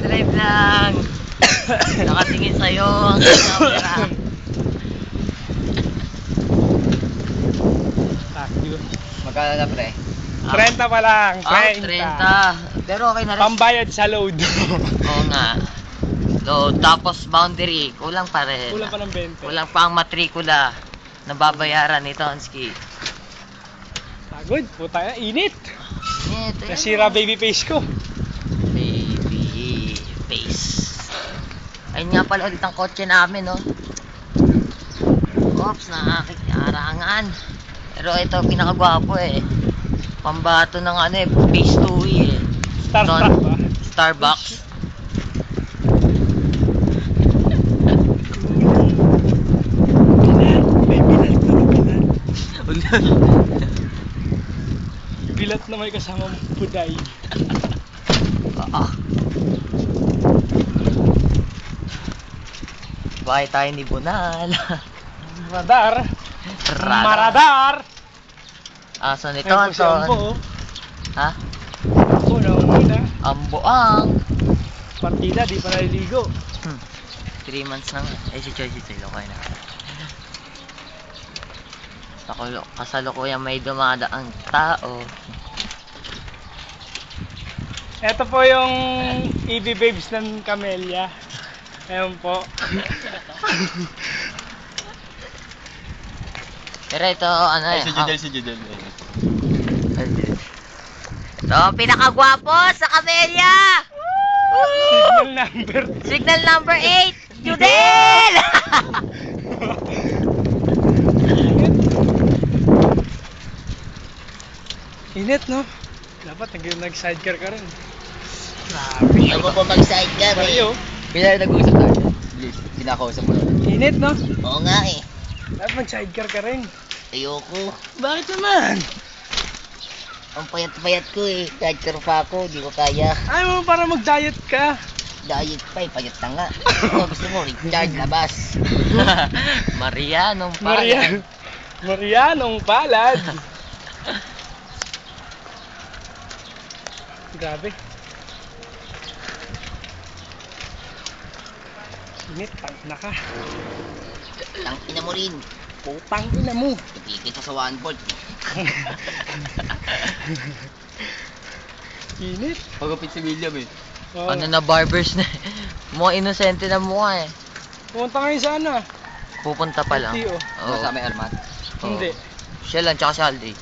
Drive lang. Nakatingin sa'yo ang camera. Magkano na pre? 30 pa lang. 30. Pero okay na rin. Pambayad sa load. Oo nga. So, tapos boundary, kulang pa rin. Kulang pa ng 20. Kulang pa ang matrikula na babayaran ni Tonsky. Pagod, puta na, init. Init, eh. Nasira baby face ko. Baby face. Ayun nga pala ulit ang kotse namin, no? Oops, nakakikarangan. Pero ito, pinakagwapo eh. Pambato ng ano eh, face 2 eh. Starstruck ba? Starbucks. May bilat na may kasamang puday. Bahay tayo ni Bunal. Radar. Maradar. Aso nito, Ayun po si Anton. Ambo. Ha? Ako na una. Amboang. Partida, di pa naliligo. 3 months na nga. Eh, si Choy, lokay na. Kasalukuyan may dumadaang tao. Ito po yung EV Babes ng Camellia. Ayun po. Pero ito, ano eh. Si Judel. Ito, pinakagwapo sa Camellia! Signal number 8! Judel! Init, no? Dapat nag-sidecar ka rin. Ano po mag-sidecar eh? Mario. Kaya nag-uusap tayo. Please, kinakausap mo na. Init, no? Oo nga eh. Dapat mag-sidecar ka rin. Ayoko. Bakit naman? Ang payat-payat ko eh. Sidecar pa ako, di ko kaya. Ayaw mo para mag-diet ka. Diet pa eh, payat na nga. Gusto mo, recharge, labas. Marianong palad. Marianong palad. Grabe. Init, tangina ka. Ang ina mo rin. Putang ina mo. Kita sa 1 volt. Init. Pagupit si William eh. Oh. Ano na barbers na mga inosente na mukha eh. Pumunta ngayon sana. Pupunta pa lang. LTO. Oo. Sa may Armat. Oo. Hindi. Siya lang, tsaka si Alday.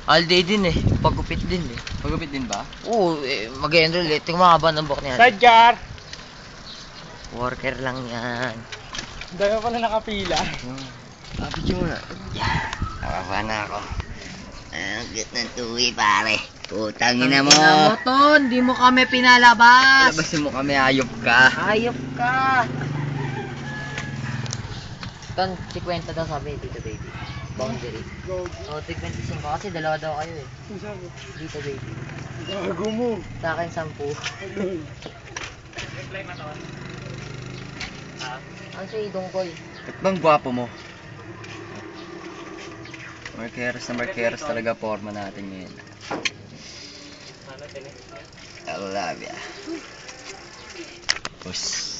Alday din eh. Pagupit din eh. Pagupit din ba? Oo, eh, mag-enroll eh. Tingnan mahaba ng buhok niya. Sidecar. Worker lang yan. Dami pa na nakapila. Video mo na. Kawawa na ako. Ang cute ng tuwi pare. Putang ina mo. Ton, di mo kami pinalabas. Labasin mo kami, ayop ka. Ayop ka. Ton, 50 daw sabi dito baby. Boundary. Go. O, 25 kasi dalawa daw kayo eh. Sabi. Dito baby. Gago mo. Sa akin 10. Ang siya idongkoy. Ba't bang gwapo mo? Marqueros talaga forma natin ngayon. I love ya. Puss.